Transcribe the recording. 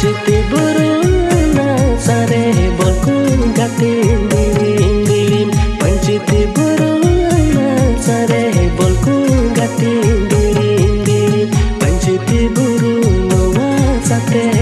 Panciti buru na sare bolku gatin dirim. Panciti buru na sare bolku gatin dirim. Panciti buru noa sate